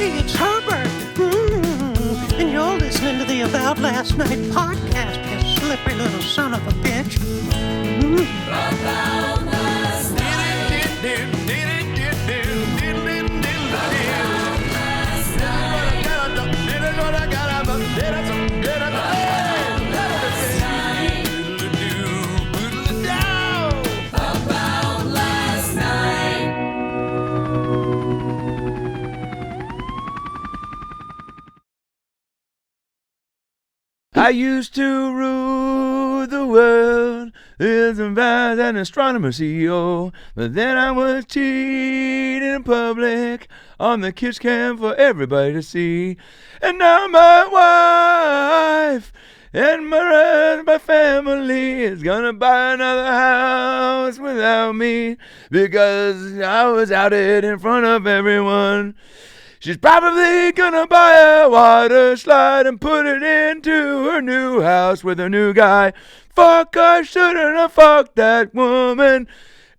Hey, it's Herbert. And you're listening to the About Last Night podcast, you slippery little son of a bitch. About last night. I used to rule the world as an astronomer CEO, but then I was cheating in public on the kiss cam for everybody to see. And now my wife and my family is gonna buy another house without me because I was outed in front of everyone. She's probably gonna buy a water slide and put it into her new house with her new guy. Fuck, I shouldn't have fucked that woman.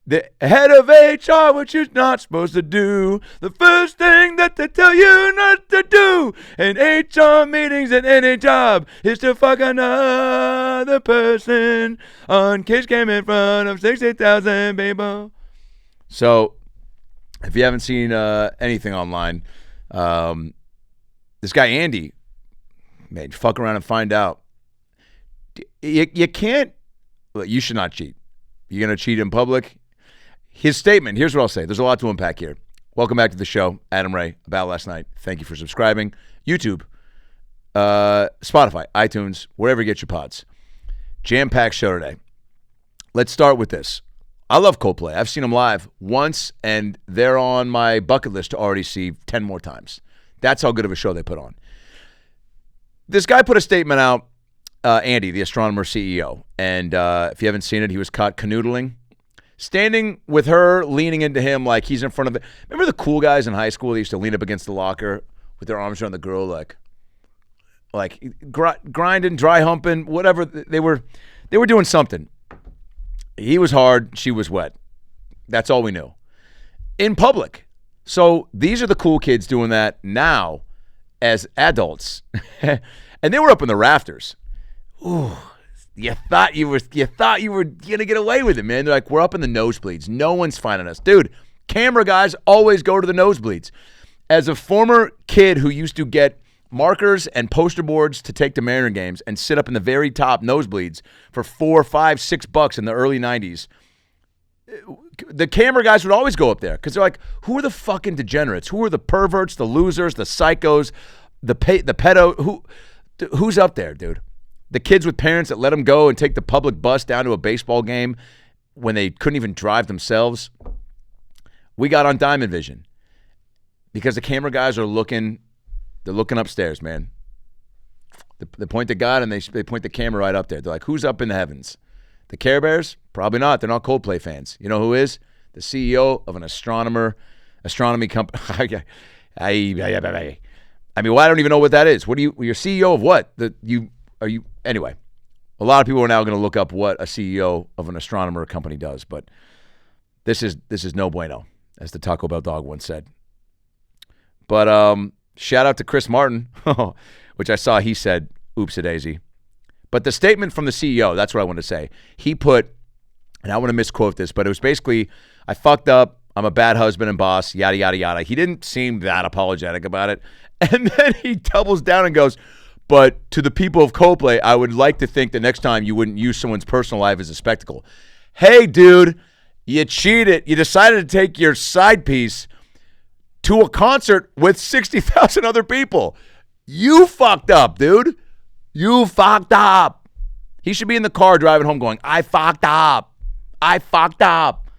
The head of HR, what you're not supposed to do. The first thing that they tell you not to do in HR meetings at any job is to fuck another person on kiss cam in front of 60,000 people. So, if you haven't seen anything online, this guy Andy, man, fuck around and find out. You can't. You should not cheat. You're gonna cheat in public. His statement. Here's what I'll say. There's a lot to unpack here. Welcome back to the show, Adam Ray. About Last Night. Thank you for subscribing. YouTube, Spotify, iTunes, wherever you get your pods. Jam-packed show today. Let's start with this. I love Coldplay. I've seen them live once, and they're on my bucket list to already see 10 more times. That's how good of a show they put on. This guy put a statement out, Andy, the astronomer CEO, and if you haven't seen it, he was caught canoodling, standing with her, leaning into him like he's in front of it. Remember the cool guys in high school? They used to lean up against the locker with their arms around the girl, like grinding, dry humping, whatever. They were doing something. He was hard, she was wet. That's all we knew. In public. So these are the cool kids doing that now as adults. And they were up in the rafters. Ooh, you thought you were gonna get away with it, man. They're like, we're up in the nosebleeds. No one's finding us. Dude, camera guys always go to the nosebleeds. As a former kid who used to get markers and poster boards to take to Mariner games and sit up in the very top nosebleeds for $4, $5, $6 in the early 90s. The camera guys would always go up there because they're like, who are the fucking degenerates? Who are the perverts, the losers, the psychos, the pedo? Who's up there, dude? The kids with parents that let them go and take the public bus down to a baseball game when they couldn't even drive themselves. We got on Diamond Vision because the camera guys are looking. They're looking upstairs, man. They point to God and they point the camera right up there. They're like, who's up in the heavens? The Care Bears? Probably not. They're not Coldplay fans. You know who is? The CEO of an astronomy company. I mean, well, I don't even know what that is. You're CEO of what? Anyway, a lot of people are now going to look up what a CEO of an astronomer company does, but this is no bueno, as the Taco Bell dog once said. But, shout out to Chris Martin, which I saw he said, oops-a-daisy. But the statement from the CEO, that's what I want to say. He put, and I want to misquote this, but it was basically, I fucked up, I'm a bad husband and boss, yada, yada, yada. He didn't seem that apologetic about it. And then he doubles down and goes, but to the people of Coldplay, I would like to think that next time you wouldn't use someone's personal life as a spectacle. Hey, dude, you cheated. You decided to take your side piece to a concert with 60,000 other people. You fucked up, dude. You fucked up. He should be in the car driving home going, I fucked up. I fucked up.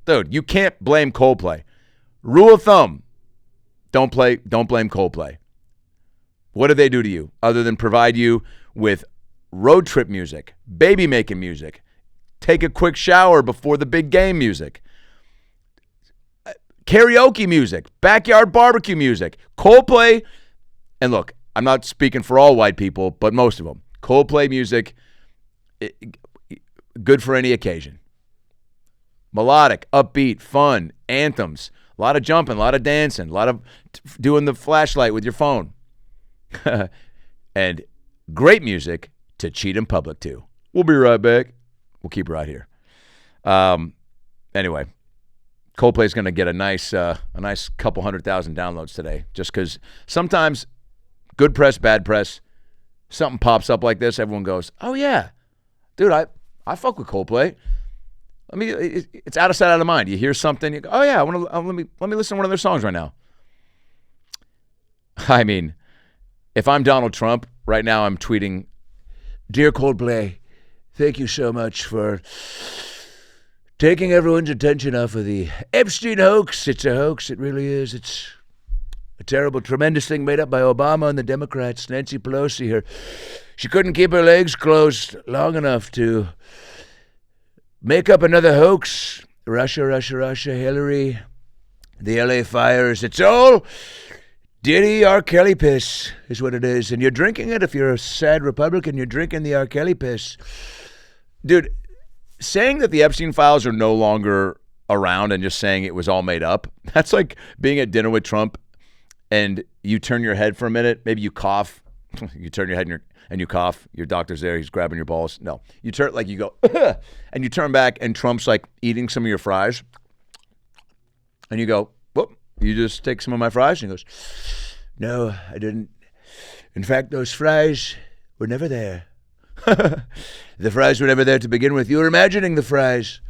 Dude, you can't blame Coldplay. Rule of thumb, don't blame Coldplay. What did they do to you other than provide you with road trip music, baby making music, take a quick shower before the big game music, karaoke music, backyard barbecue music, Coldplay, and look, I'm not speaking for all white people, but most of them. Coldplay music, good for any occasion. Melodic, upbeat, fun, anthems, A lot of jumping, a lot of dancing, a lot of doing the flashlight with your phone. And great music to cheat in public, too. We'll be right back. We'll keep it right here. Anyway, Coldplay's going to get a nice couple 100,000 downloads today, just because sometimes good press, bad press, something pops up like this, everyone goes, oh, yeah, dude, I fuck with Coldplay. It's out of sight, out of mind. You hear something, you go, oh, yeah, let me listen to one of their songs right now. I mean, if I'm Donald Trump, right now I'm tweeting, Dear Coldplay, thank you so much for taking everyone's attention off of the Epstein hoax. It's a hoax. It really is. It's a terrible, tremendous thing made up by Obama and the Democrats. Nancy Pelosi here. She couldn't keep her legs closed long enough to make up another hoax. Russia, Hillary, the LA fires. It's all Diddy R. Kelly piss is what it is. And you're drinking it. If you're a sad Republican, you're drinking the R. Kelly piss. Dude, saying that the Epstein files are no longer around and just saying it was all made up, that's like being at dinner with Trump and you turn your head for a minute. Maybe you cough. You turn your head and you cough. Your doctor's there. He's grabbing your balls. No. You turn, like you go, and you turn back and Trump's like eating some of your fries. And you go, whoop. You just take some of my fries? And he goes, no, I didn't. In fact, those fries were never there. The fries were never there to begin with. You were imagining the fries.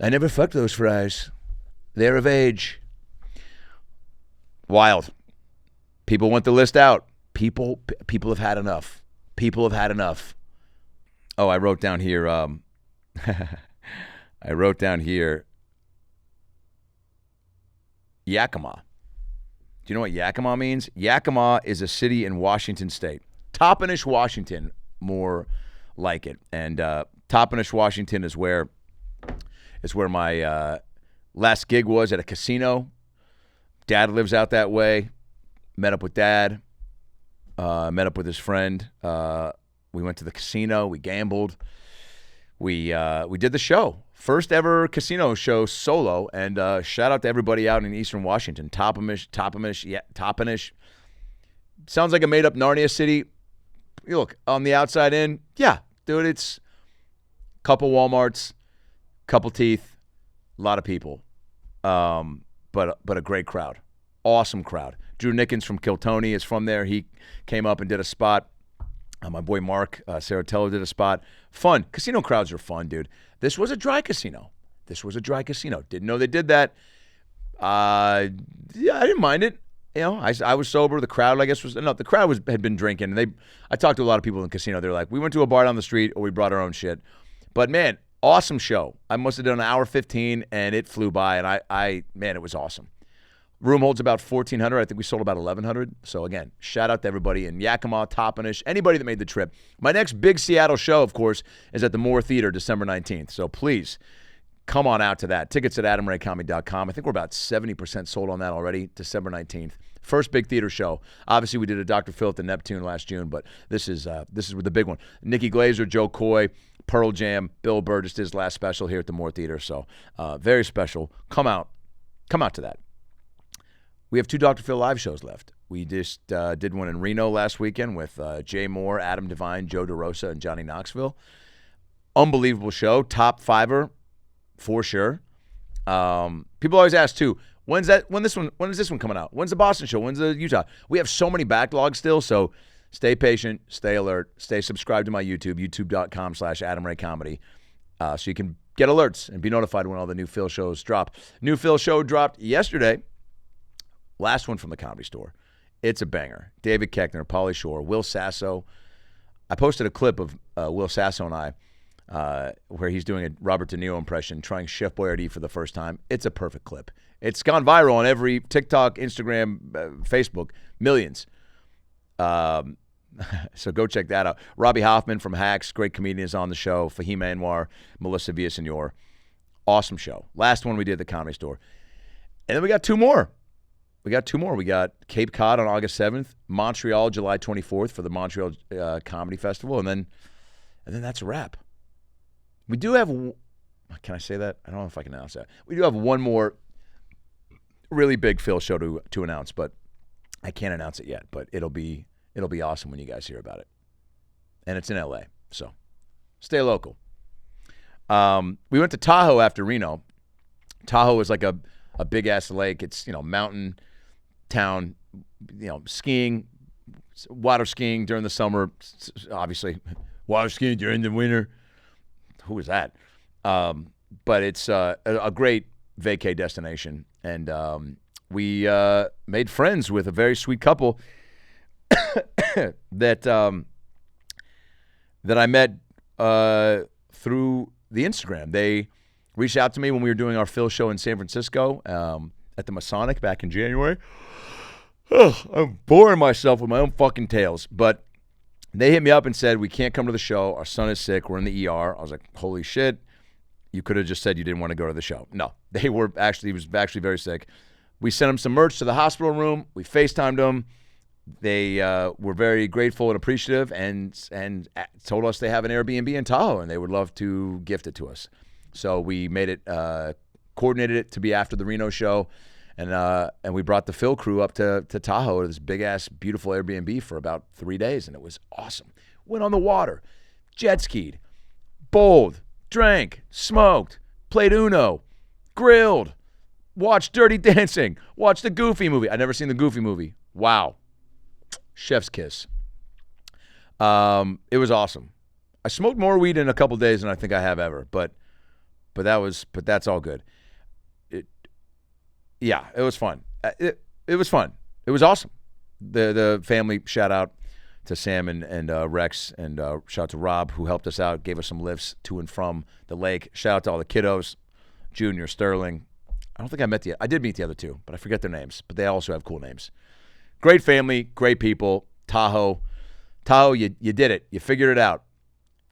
I never fucked those fries. They're of age. Wild. People want the list out. People have had enough. People have had enough. Oh, I wrote down here. Yakima. Do you know what Yakima means? Yakima is a city in Washington State. Toppenish, Washington, more like it. And Toppenish, Washington is where my last gig was, at a casino. Dad lives out that way. Met up with Dad. Met up with his friend. We went to the casino. We gambled. We did the show. First ever casino show solo, and shout out to everybody out in Eastern Washington. Toppenish. Sounds like a made-up Narnia city. You look, on the outside in, yeah, dude, it's a couple Walmarts, couple teeth, a lot of people, but a great crowd. Awesome crowd. Drew Nickens from Kiltony is from there. He came up and did a spot. My boy Mark Saratello did a spot. Fun. Casino crowds are fun, dude. This was a dry casino. Didn't know they did that. Yeah, I didn't mind it. You know, I was sober. The crowd, I guess, the crowd had been drinking. And I talked to a lot of people in the casino. They're like, we went to a bar down the street or we brought our own shit. But, man, awesome show. I must have done an hour 15, and it flew by. And man, it was awesome. Room holds about 1,400. I think we sold about 1,100. So, again, shout out to everybody in Yakima, Toppenish, anybody that made the trip. My next big Seattle show, of course, is at the Moore Theater, December 19th. So, please, come on out to that. Tickets at adamraycomedy.com. I think we're about 70% sold on that already, December 19th. First big theater show. Obviously, we did a Dr. Phil at the Neptune last June, but this is the big one. Nikki Glazer, Joe Coy, Pearl Jam, Bill Burr just did his last special here at the Moore Theater. So, very special. Come out to that. We have 2 Dr. Phil live shows left. We just did one in Reno last weekend with Jay Moore, Adam Devine, Joe DeRosa, and Johnny Knoxville. Unbelievable show. Top fiver, for sure. People always ask, too, when is this one coming out? When's the Boston show? When's the Utah? We have so many backlogs still, so stay patient, stay alert, stay subscribed to my YouTube, youtube.com/AdamRayComedy, so you can get alerts and be notified when all the new Phil shows drop. New Phil show dropped yesterday. Last one from the Comedy Store. It's a banger. David Koechner, Pauly Shore, Will Sasso. I posted a clip of Will Sasso and I where he's doing a Robert De Niro impression, trying Chef Boyardee for the first time. It's a perfect clip. It's gone viral on every TikTok, Instagram, Facebook, millions. So go check that out. Robbie Hoffman from Hacks, great comedian, is on the show. Fahim Anwar, Melissa Villasenor. Awesome show. Last one we did at the Comedy Store. And then we got 2 more. We got Cape Cod on August 7th, Montreal July 24th for the Montreal Comedy Festival, and then that's a wrap. We do have, can I say that? I don't know if I can announce that. We do have one more really big Phil show to announce, but I can't announce it yet. But it'll be awesome when you guys hear about it. And it's in L.A., so stay local. We went to Tahoe after Reno. Tahoe is like a big-ass lake. It's, mountain town, skiing, water skiing during the summer, obviously. Water skiing during the winter. Who is that? But it's a great vacay destination. And we made friends with a very sweet couple that I met through the Instagram. They reached out to me when we were doing our Phil show in San Francisco at the Masonic back in January. I'm boring myself with my own fucking tales. But they hit me up and said, we can't come to the show. Our son is sick. We're in the ER. I was like, holy shit. You could have just said you didn't want to go to the show. No, he was actually very sick. We sent him some merch to the hospital room. We FaceTimed him. They were very grateful and appreciative and told us they have an Airbnb in Tahoe and they would love to gift it to us. So we made it, coordinated it to be after the Reno show, and we brought the Phil crew up to Tahoe to this big-ass, beautiful Airbnb for about 3 days, and it was awesome. Went on the water, jet skied, bowled, drank, smoked, played Uno, grilled, watched Dirty Dancing, watched the Goofy movie. I'd never seen the Goofy movie. Wow. Chef's kiss. It was awesome. I smoked more weed in a couple days than I think I have ever, but that's all good. It was fun. It was fun. It was awesome. The family, shout out to Sam and Rex, and shout out to Rob, who helped us out, gave us some lifts to and from the lake. Shout out to all the kiddos, Junior, Sterling. I don't think I did meet the other two, but I forget their names, but they also have cool names. Great family, great people. Tahoe, you did it. You figured it out.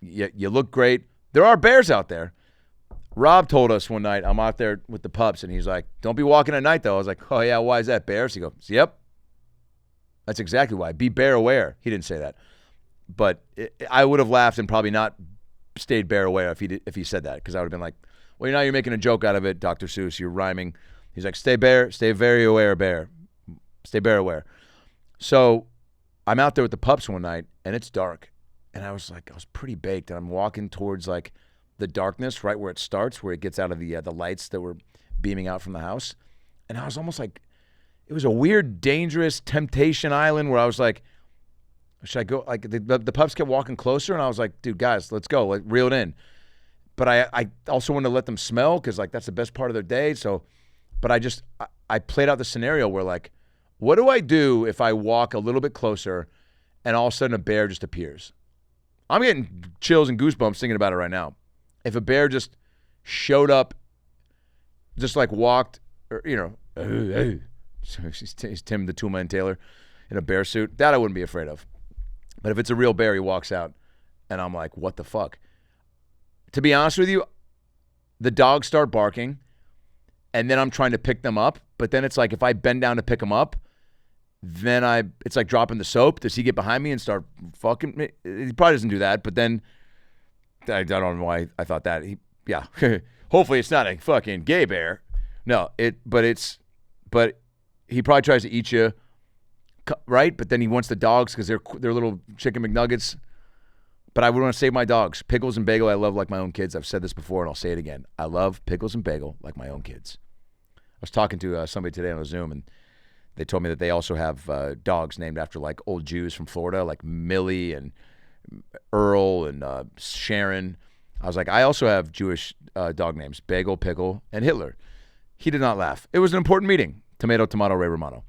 You look great. There are bears out there. Rob told us one night, I'm out there with the pups, and he's like, don't be walking at night, though. I was like, oh, yeah, why is that, bears? He goes, yep. That's exactly why. Be bear aware. He didn't say that. But I would have laughed and probably not stayed bear aware if he said that, because I would have been like, well, now you're making a joke out of it, Dr. Seuss. You're rhyming. He's like, stay very aware, bear. Stay bear aware. So I'm out there with the pups one night, and it's dark. And I was pretty baked, and I'm walking towards, like, the darkness right where it starts, where it gets out of the lights that were beaming out from the house. And I was almost like, it was a weird, dangerous temptation island where I was like, should I go? Like, the pups kept walking closer, and I was like, dude, guys, let's go. Like, reel it in. But I also wanted to let them smell, because, like, that's the best part of their day. So, but I played out the scenario where, like, what do I do if I walk a little bit closer and all of a sudden a bear just appears? I'm getting chills and goosebumps thinking about it right now. If a bear just showed up, just like walked, or, he's Tim the Toolman Taylor in a bear suit, that I wouldn't be afraid of. But if it's a real bear, he walks out, and I'm like, what the fuck? To be honest with you, the dogs start barking, and then I'm trying to pick them up, but then it's like if I bend down to pick them up, then it's like dropping the soap. Does he get behind me and start fucking me? He probably doesn't do that, but then I don't know why I thought that. Hopefully it's not a fucking gay bear. No, but he probably tries to eat you, right? But then he wants the dogs because they're little chicken McNuggets. But I would want to save my dogs. Pickles and Bagel I love like my own kids. I've said this before, and I'll say it again. I love Pickles and Bagel like my own kids. I was talking to somebody today on a Zoom, and they told me that they also have dogs named after, like, old Jews from Florida, like Millie and Earl and Sharon. I was like, I also have Jewish dog names, Bagel, Pickle, and Hitler. He did not laugh. It was an important meeting. Tomato, tomato, Ray Romano.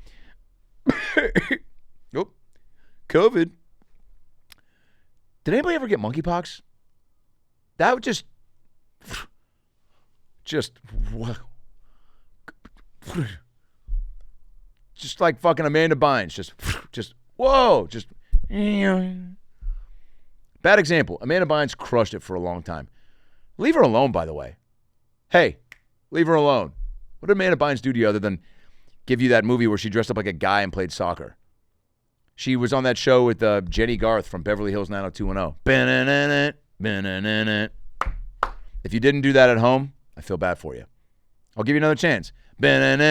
Oh, COVID. Did anybody ever get monkeypox? That would just like fucking Amanda Bynes. Bad example. Amanda Bynes crushed it for a long time. Leave her alone, by the way. Hey, leave her alone. What did Amanda Bynes do to you other than give you that movie where she dressed up like a guy and played soccer? She was on that show with Jenny Garth from Beverly Hills 90210. If you didn't do that at home, I feel bad for you. I'll give you another chance. And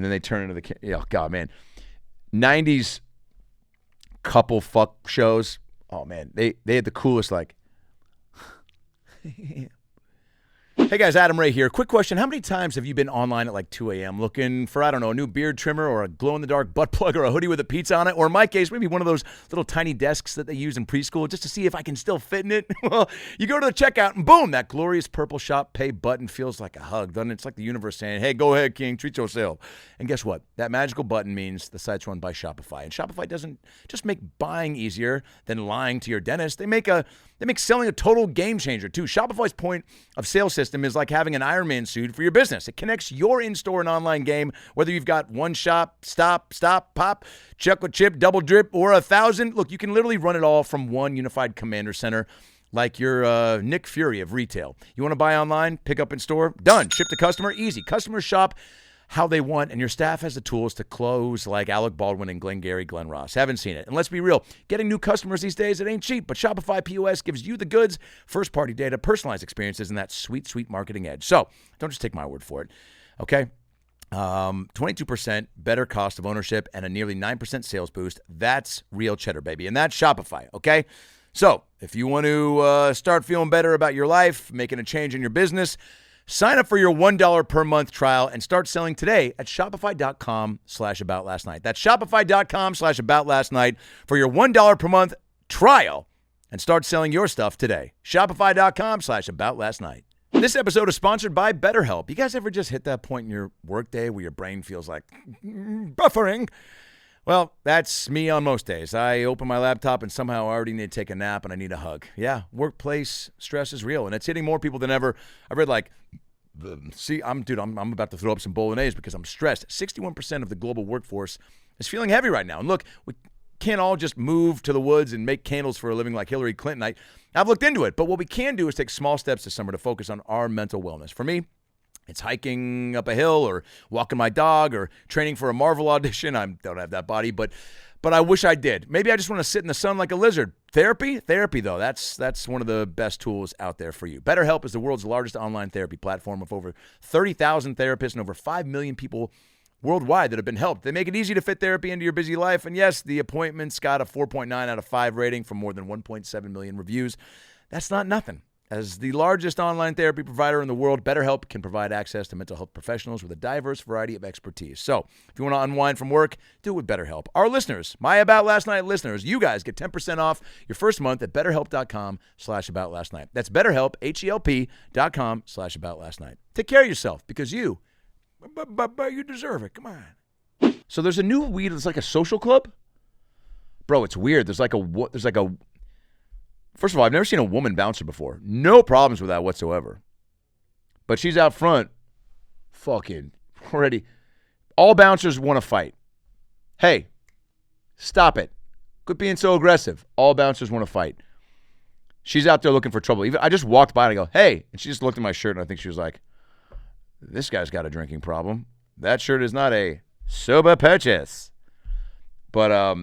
then they turn into the oh god, man. 90s couple fuck shows. Oh man, they had the coolest like Hey guys, Adam Ray here. Quick question. How many times have you been online at like 2 a.m. looking for, I don't know, a new beard trimmer or a glow-in-the-dark butt plug or a hoodie with a pizza on it? Or in my case, maybe one of those little tiny desks that they use in preschool just to see if I can still fit in it? Well, you go to the checkout and boom, that glorious purple shop pay button feels like a hug, doesn't it? It's like the universe saying, hey, go ahead, King, treat yourself. And guess what? That magical button means the site's run by Shopify. And Shopify doesn't just make buying easier than lying to your dentist. They make selling a total game changer, too. Shopify's point of sale system is like having an Iron Man suit for your business. It connects your in-store and online game, whether you've got one shop, stop, pop, chocolate chip, double drip, or 1,000. Look, you can literally run it all from one unified commander center like you're Nick Fury of retail. You want to buy online, pick up in store? Done. Ship to customer? Easy. Customers shop how they want, and your staff has the tools to close like Alec Baldwin and Glengarry Glen Ross. Haven't seen it. And let's be real, getting new customers these days, it ain't cheap, but Shopify POS gives you the goods, first-party data, personalized experiences, and that sweet, sweet marketing edge. So don't just take my word for it, okay? 22% better cost of ownership and a nearly 9% sales boost. That's real cheddar, baby, and that's Shopify, okay? So if you want to start feeling better about your life, making a change in your business, sign up for your $1 per month trial and start selling today at shopify.com/aboutlastnight. That's shopify.com/aboutlastnight for your $1 per month trial and start selling your stuff today. Shopify.com/aboutlastnight. This episode is sponsored by BetterHelp. You guys ever just hit that point in your workday where your brain feels like buffering? Well, that's me on most days. I open my laptop and somehow I already need to take a nap and I need a hug. Yeah, workplace stress is real and it's hitting more people than ever. I read I'm about to throw up some bolognese because I'm stressed. 61% of the global workforce is feeling heavy right now. And look, we can't all just move to the woods and make candles for a living like Hillary Clinton. I've looked into it, but what we can do is take small steps this summer to focus on our mental wellness. For me, it's hiking up a hill or walking my dog or training for a Marvel audition. I don't have that body, but I wish I did. Maybe I just want to sit in the sun like a lizard. Therapy though, that's one of the best tools out there for you. BetterHelp is the world's largest online therapy platform with over 30,000 therapists and over 5 million people worldwide that have been helped. They make it easy to fit therapy into your busy life. And yes, the appointment's got a 4.9 out of 5 rating from more than 1.7 million reviews. That's not nothing. As the largest online therapy provider in the world, BetterHelp can provide access to mental health professionals with a diverse variety of expertise. So if you want to unwind from work, do it with BetterHelp. Our listeners, my About Last Night listeners, you guys get 10% off your first month at BetterHelp.com/aboutlastnight. That's BetterHelp, HELP.com/aboutlastnight. Take care of yourself because you deserve it. Come on. So there's a new weed that's like a social club? Bro, it's weird. There's like a First of all, I've never seen a woman bouncer before. No problems with that whatsoever. But she's out front, fucking already. All bouncers want to fight. Hey, stop it. Quit being so aggressive. All bouncers want to fight. She's out there looking for trouble. I just walked by and I go, hey. And she just looked at my shirt and I think she was like, this guy's got a drinking problem. That shirt is not a sober purchase. But,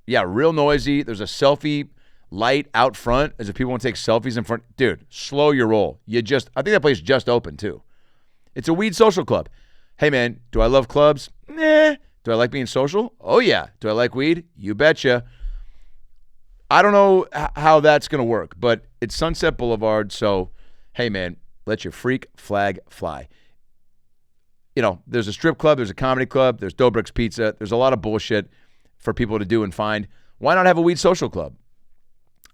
yeah, real noisy. There's a selfie light out front as if people want to take selfies in front. Dude, slow your roll. I think that place just opened too. It's a weed social club. Hey man, do I love clubs? Nah. Do I like being social? Oh yeah. Do I like weed? You betcha. I don't know how that's going to work, but it's Sunset Boulevard. So, hey man, let your freak flag fly. You know, there's a strip club, there's a comedy club, there's Dobrik's Pizza. There's a lot of bullshit for people to do and find. Why not have a weed social club?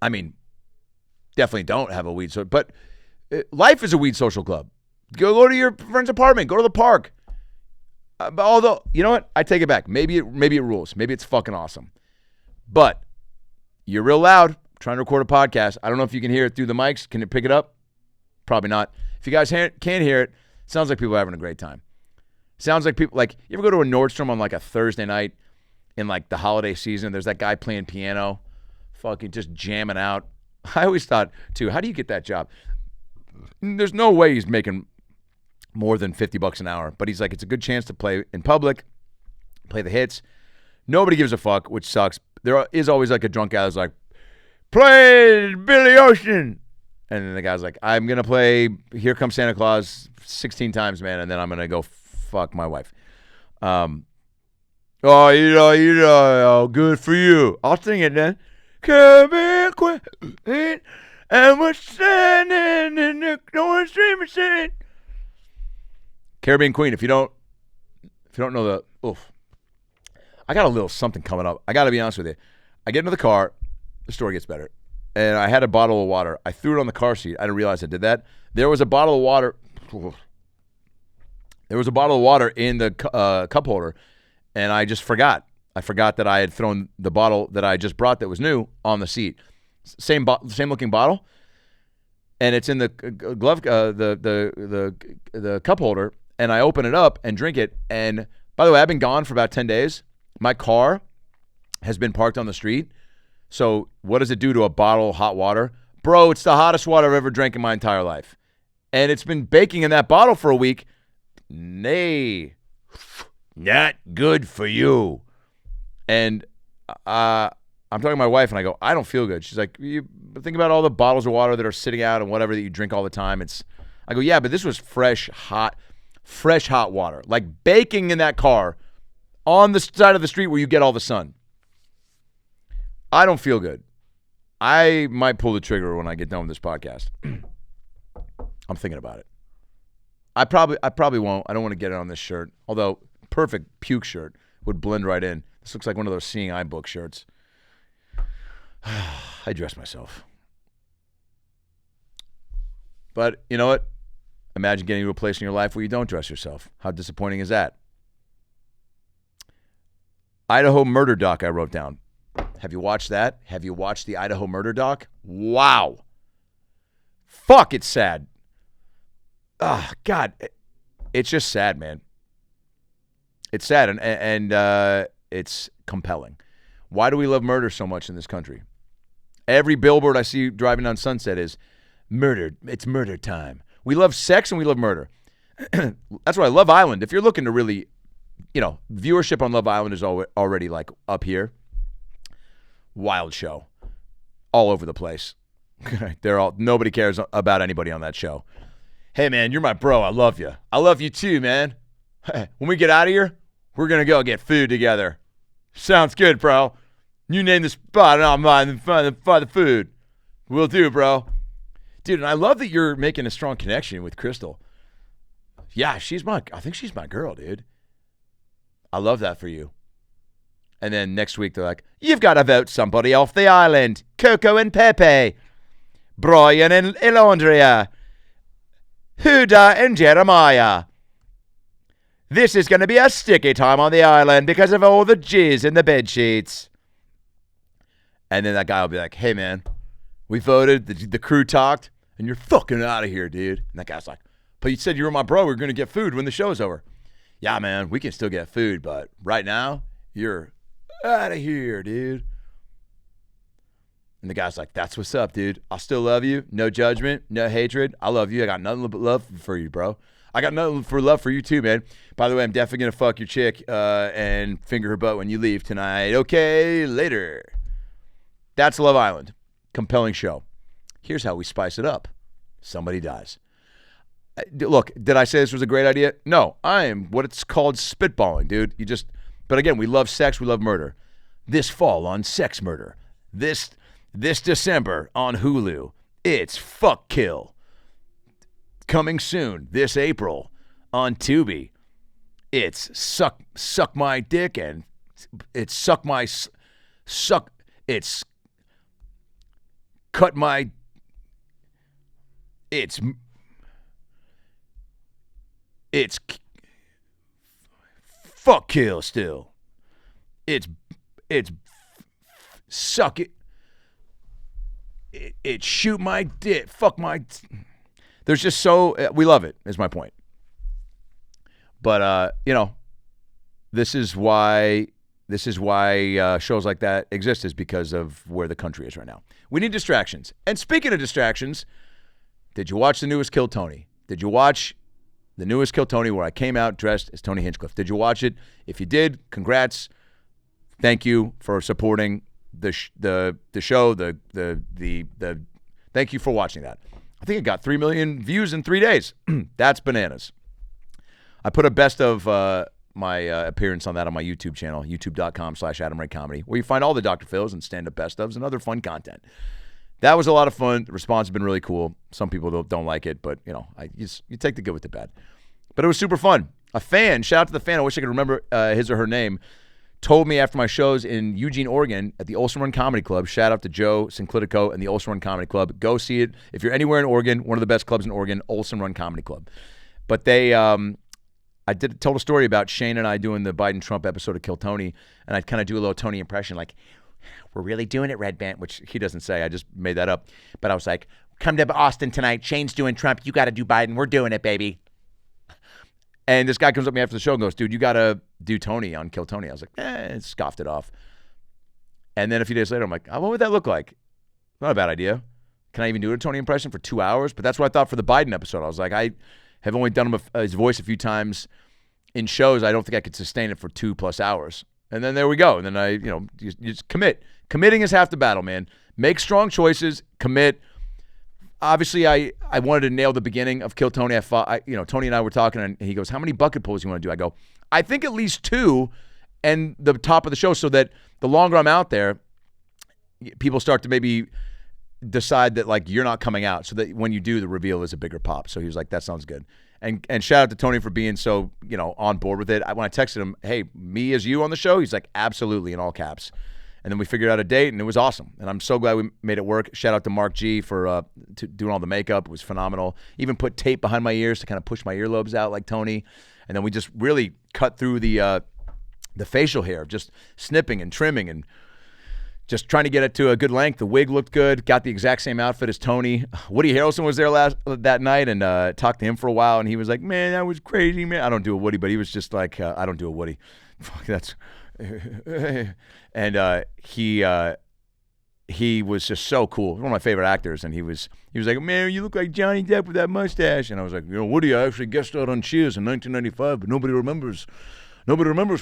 I mean, definitely don't have a weed social, but life is a weed social club. Go to your friend's apartment. Go to the park. Although, you know what? I take it back. Maybe it rules. Maybe it's fucking awesome. But you're real loud. I'm trying to record a podcast. I don't know if you can hear it through the mics. Can it pick it up? Probably not. If you guys can't hear it, sounds like people are having a great time. Sounds like people, like, you ever go to a Nordstrom on like a Thursday night in like the holiday season? There's that guy playing piano. Fucking just jamming out. I always thought, too, how do you get that job? There's no way he's making more than $50 an hour. But he's like, it's a good chance to play in public, play the hits. Nobody gives a fuck, which sucks. there is always like a drunk guy that's like, play Billy Ocean. And then the guy's like, I'm going to play Here Comes Santa Claus 16 times, man, and then I'm going to go fuck my wife. Oh, good for you. I'll sing it then. Caribbean Queen, and we're standing in the North Stream. Caribbean Queen. If you don't know the, I got a little something coming up. I got to be honest with you. I get into the car, the story gets better, and I had a bottle of water. I threw it on the car seat. I didn't realize I did that. There was a bottle of water. There was a bottle of water in the cup holder, and I just forgot. I forgot that I had thrown the bottle that I just brought that was new on the seat. Same looking bottle, and it's in the glove, the cup holder. And I open it up and drink it. And by the way, I've been gone for about 10 days. My car has been parked on the street. So what does it do to a bottle of hot water? Bro, it's the hottest water I've ever drank in my entire life. And it's been baking in that bottle for a week. Nay, not good for you. And I'm talking to my wife, and I go, I don't feel good. She's like, you think about all the bottles of water that are sitting out and whatever that you drink all the time. I go, yeah, but this was fresh hot water, like baking in that car on the side of the street where you get all the sun. I don't feel good. I might pull the trigger when I get done with this podcast. I'm thinking about it. I probably won't. I don't want to get it on this shirt, although perfect puke shirt would blend right in. This looks like one of those Seeing Eye book shirts. I dress myself. But you know what? Imagine getting to a place in your life where you don't dress yourself. How disappointing is that? Idaho murder doc I wrote down. Have you watched that? Have you watched the Idaho murder doc? Wow. Fuck, it's sad. Oh, God. It's just sad, man. It's sad and it's compelling. Why do we love murder so much in this country? Every billboard I see driving down Sunset is murder. It's murder time. We love sex and we love murder. That's why Love Island, if you're looking to really, viewership on Love Island is already like up here. Wild show. All over the place. Nobody cares about anybody on that show. Hey, man, you're my bro. I love you. I love you too, man. When we get out of here, we're going to go get food together. Sounds good, bro. You name the spot and I'll find the food. Will do, bro. Dude, and I love that you're making a strong connection with Crystal. Yeah, I think she's my girl, dude. I love that for you. And then next week they're like, you've got to vote somebody off the island. Coco and Pepe. Brian and Elandria. Huda and Jeremiah. This is going to be a sticky time on the island because of all the jizz in the bed sheets. And then that guy will be like, hey, man, we voted, the crew talked, and you're fucking out of here, dude. And that guy's like, but you said you were my bro. We're going to get food when the show's over. Yeah, man, we can still get food, but right now, you're out of here, dude. And the guy's like, that's what's up, dude. I still love you. No judgment, no hatred. I love you. I got nothing but love for you, bro. I got nothing for love for you too, man. By the way, I'm definitely going to fuck your chick and finger her butt when you leave tonight. Okay, later. That's Love Island. Compelling show. Here's how we spice it up. Somebody dies. Look, did I say this was a great idea? No, I am what it's called spitballing, dude. But again, we love sex, we love murder. This fall on Sex Murder. This December on Hulu. It's Fuck Kill. Coming soon this April on Tubi. It's Suck My Dick and it's Suck it's Cut My It's Fuck Kill still. It's Suck It. It Shoot My Dick. Fuck My. There's just we love it. Is my point. But this is why shows like that exist, is because of where the country is right now. We need distractions. And speaking of distractions, did you watch the newest Kill Tony? Did you watch the newest Kill Tony where I came out dressed as Tony Hinchcliffe? Did you watch it? If you did, congrats. Thank you for supporting the show, the thank you for watching that. I think it got 3 million views in 3 days. That's bananas. I put a best of my appearance on that on my YouTube channel, youtube.com/Adam Ray Comedy, where you find all the Dr. Phils and stand-up best ofs and other fun content. That was a lot of fun. The response has been really cool. Some people don't like it, but you take the good with the bad. But it was super fun. A fan, shout out to the fan, I wish I could remember his or her name, told me after my shows in Eugene, Oregon at the Olson Run Comedy Club, shout out to Joe Sinclitico and the Olson Run Comedy Club. Go see it. If you're anywhere in Oregon, one of the best clubs in Oregon, Olson Run Comedy Club. But they, I told a story about Shane and I doing the Biden-Trump episode of Kill Tony, and I'd kind of do a little Tony impression, like, we're really doing it, Red Band, which he doesn't say. I just made that up. But I was like, come to Austin tonight. Shane's doing Trump. You got to do Biden. We're doing it, baby. And this guy comes up to me after the show and goes, dude, you got to do Tony on Kill Tony. I was like, scoffed it off. And then a few days later, I'm like, oh, what would that look like? Not a bad idea. Can I even do a Tony impression for 2 hours? But that's what I thought for the Biden episode. I was like, I have only done his voice a few times in shows. I don't think I could sustain it for 2+ hours. And then there we go. And then I, you just commit. Committing is half the battle, man. Make strong choices. Commit. Obviously, I wanted to nail the beginning of Kill Tony. Tony and I were talking, and he goes, how many bucket pulls you want to do? I go, I think at least 2 and the top of the show, so that the longer I'm out there, people start to maybe decide that, like, you're not coming out, so that when you do, the reveal is a bigger pop. So he was like, that sounds good. And shout out to Tony for being so, on board with it. When I texted him, hey, me as you on the show, he's like, absolutely, in all caps. And then we figured out a date, and it was awesome. And I'm so glad we made it work. Shout out to Mark G for doing all the makeup. It was phenomenal. Even put tape behind my ears to kind of push my earlobes out like Tony. And then we just really cut through the facial hair, just snipping and trimming and just trying to get it to a good length. The wig looked good. Got the exact same outfit as Tony. Woody Harrelson was there that night, and talked to him for a while. And he was like, man, that was crazy, man. I don't do a Woody, but he was just like, I don't do a Woody. Fuck, that's... And he was just so cool. One of my favorite actors, and he was like, man, you look like Johnny Depp with that mustache. And I was like, Woody, I actually guest starred on Cheers in 1995, but nobody remembers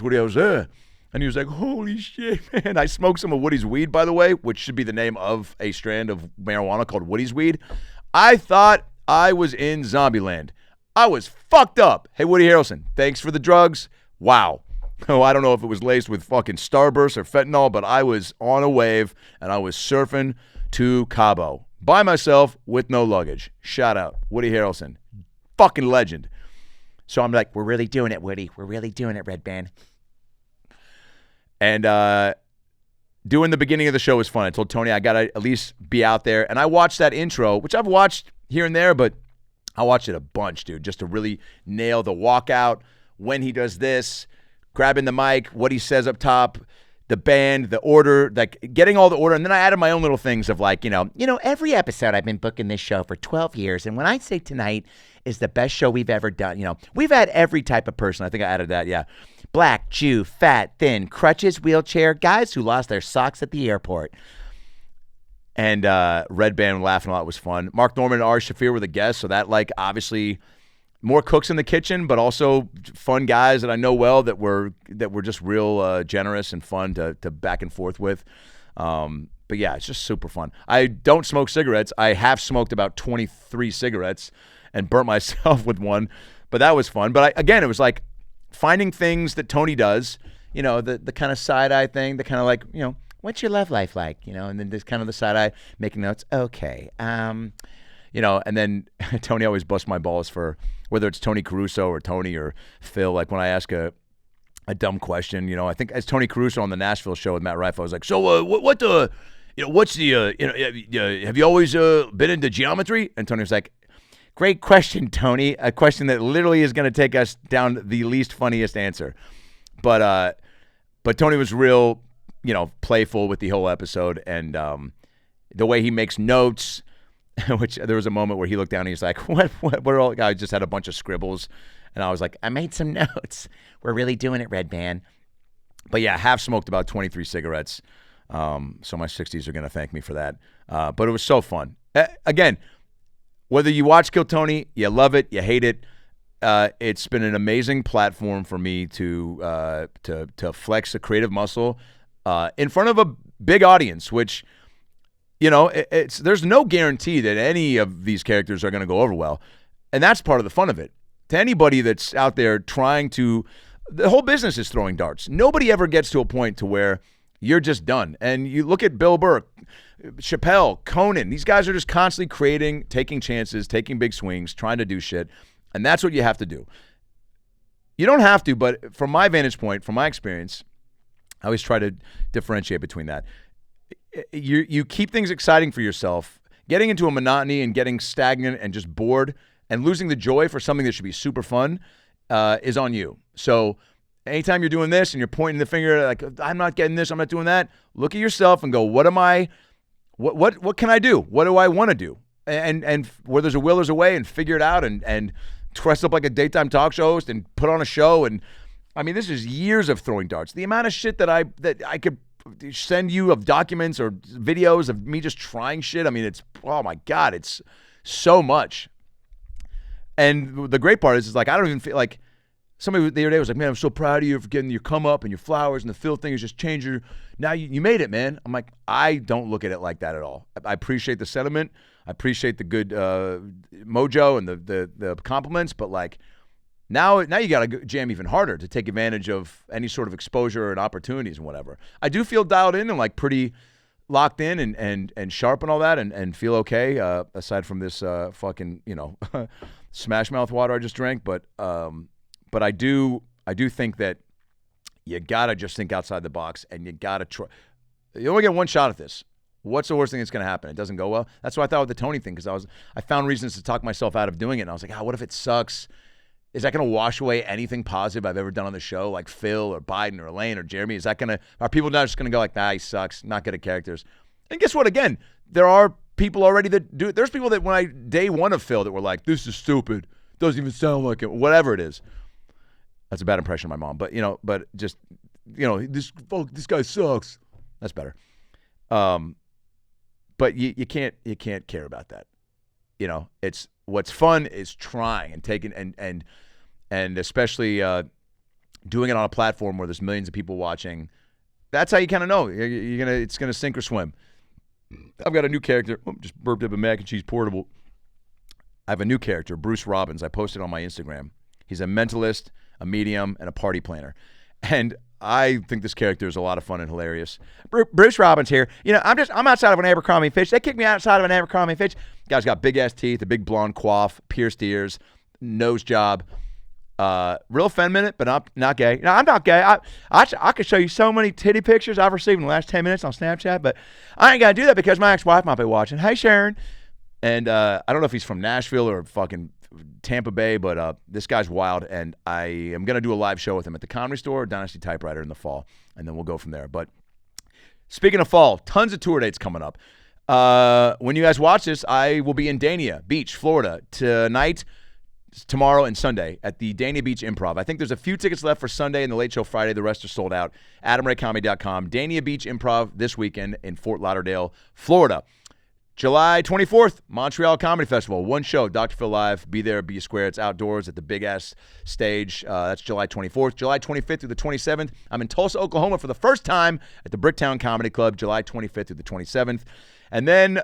Woody. I was there. And he was like, holy shit, man. I smoked some of Woody's weed, by the way, which should be the name of a strand of marijuana called Woody's weed. I thought I was in Zombieland. I was fucked up. Hey, Woody Harrelson, thanks for the drugs. Wow. Oh, I don't know if it was laced with fucking Starburst or fentanyl, but I was on a wave, and I was surfing to Cabo by myself with no luggage. Shout out, Woody Harrelson. Fucking legend. So I'm like, we're really doing it, Woody. We're really doing it, Red Band. And doing the beginning of the show was fun. I told Tony I got to at least be out there. And I watched that intro, which I've watched here and there, but I watched it a bunch, dude, just to really nail the walkout, when he does this, grabbing the mic, what he says up top, the band, the order, like getting all the order. And then I added my own little things of like, every episode I've been booking this show for 12 years. And when I say tonight is the best show we've ever done, we've had every type of person. I think I added that, yeah. Black, Jew, fat, thin, crutches, wheelchair, guys who lost their socks at the airport. And Red Band laughing a lot was fun. Mark Norman and Ari Shaffir were the guests. So that, like, obviously more cooks in the kitchen, but also fun guys that I know well that were just real generous and fun to back and forth with. But yeah, it's just super fun. I don't smoke cigarettes. I have smoked about 23 cigarettes and burnt myself with one, but that was fun. But again, it was like finding things that Tony does, the kind of side-eye thing, the kind of like, what's your love life like? And then just kind of the side-eye, making notes. Okay. And then Tony always busts my balls for whether it's Tony Caruso or Tony or Phil. Like when I ask a dumb question, I think as Tony Caruso on the Nashville show with Matt Rife, I was like, so what's the, have you always been into geometry? And Tony was like, great question, Tony. A question that literally is going to take us down the least funniest answer. But Tony was real, playful with the whole episode, and the way he makes notes. Which there was a moment where he looked down and he's like, what are all, I just had a bunch of scribbles. And I was like, I made some notes. We're really doing it, Red Band. But yeah, have smoked about 23 cigarettes. So my 60s are going to thank me for that. But it was so fun. Again, whether you watch Kill Tony, you love it, you hate it. It's been an amazing platform for me to flex a creative muscle in front of big audience, which, you know, there's no guarantee that any of these characters are going to go over well. And that's part of the fun of it. To anybody that's out there trying to, the whole business is throwing darts. Nobody ever gets to a point to where you're just done. And you look at Bill Burr, Chappelle, Conan, these guys are just constantly creating, taking chances, taking big swings, trying to do shit. And that's what you have to do. You don't have to, but from my vantage point, from my experience, I always try to differentiate between that. You keep things exciting for yourself. Getting into a monotony and getting stagnant and just bored and losing the joy for something that should be super fun is on you. So anytime you're doing this and you're pointing the finger like, I'm not getting this, I'm not doing that, look at yourself and go, what can I do? What do I want to do? And where there's a will, there's a way, and figure it out and dress up like a daytime talk show host and put on a show. And I mean, this is years of throwing darts. The amount of shit that I could send you of documents or videos of me just trying shit. I mean, it's, oh my God, it's so much. And the great part is like, I don't even feel like, somebody the other day was like, man, I'm so proud of you for getting your come up and your flowers and the Phil thing has just changed your, now you made it, man. I'm like, I don't look at it like that at all. I appreciate the sentiment. I appreciate the good mojo and the compliments, but like now you got to jam even harder to take advantage of any sort of exposure and opportunities and whatever. I do feel dialed in and like pretty locked in and sharp and all that and feel okay aside from this fucking, you know, smash mouth water I just drank, but I do think that you gotta just think outside the box and you gotta try. You only get one shot at this. What's the worst thing that's gonna happen? It doesn't go well. That's what I thought with the Tony thing because I found reasons to talk myself out of doing it, and I was like, what if it sucks? Is that gonna wash away anything positive I've ever done on the show, like Phil or Biden or Elaine or Jeremy? Are people not just gonna go like, he sucks, not good at characters? And guess what? Again, there are people already that do it. There's people that day one of Phil that were like, this is stupid, doesn't even sound like it, whatever it is. That's a bad impression of my mom, but just this guy sucks. That's better. But you can't care about that. You know, it's what's fun is trying and taking and especially doing it on a platform where there's millions of people watching. That's how you kind of know it's gonna sink or swim. I've got a new character. Just burped up a mac and cheese portable. I have a new character, Bruce Robbins. I posted on my Instagram. He's a mentalist, a medium, and a party planner. And I think this character is a lot of fun and hilarious. Bruce Robbins here. You know, I'm outside of an Abercrombie & Fitch. They kicked me outside of an Abercrombie & Fitch. Guy's got big-ass teeth, a big blonde coif, pierced ears, nose job. Real feminine, but not gay. No, I'm not gay. I could show you so many titty pictures I've received in the last 10 minutes on Snapchat, but I ain't got to do that because my ex-wife might be watching. Hey, Sharon. And I don't know if he's from Nashville or fucking Tampa Bay, but this guy's wild, and I am going to do a live show with him at the Comedy Store or Dynasty Typewriter in the fall, and then we'll go from there. But speaking of fall, tons of tour dates coming up. When you guys watch this, I will be in Dania Beach, Florida, tonight, tomorrow, and Sunday at the Dania Beach Improv. I think there's a few tickets left for Sunday and the Late Show Friday. The rest are sold out. AdamRayComedy.com. Dania Beach Improv this weekend in Fort Lauderdale, Florida. July 24th, Montreal Comedy Festival. One show, Dr. Phil Live. Be there, be square. It's outdoors at the big-ass stage. That's July 24th. July 25th through the 27th, I'm in Tulsa, Oklahoma for the first time at the Bricktown Comedy Club, July 25th through the 27th. And then,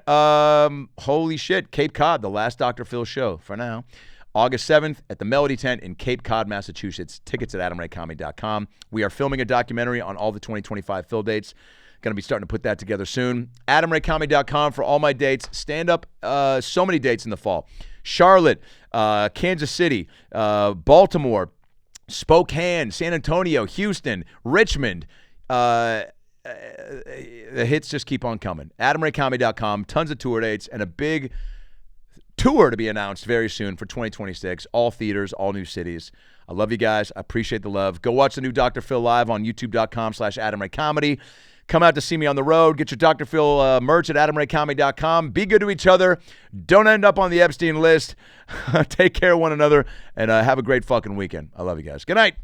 holy shit, Cape Cod, the last Dr. Phil show for now. August 7th at the Melody Tent in Cape Cod, Massachusetts. Tickets at AdamRayComedy.com. We are filming a documentary on all the 2025 Phil dates. Going to be starting to put that together soon. AdamRayComedy.com for all my dates. Stand up, so many dates in the fall. Charlotte, Kansas City, Baltimore, Spokane, San Antonio, Houston, Richmond. The hits just keep on coming. AdamRayComedy.com, tons of tour dates, and a big tour to be announced very soon for 2026. All theaters, all new cities. I love you guys. I appreciate the love. Go watch the new Dr. Phil live on youtube.com/AdamRayComedy. Come out to see me on the road. Get your Dr. Phil merch at AdamRayComedy.com. Be good to each other. Don't end up on the Epstein list. Take care of one another, and have a great fucking weekend. I love you guys. Good night.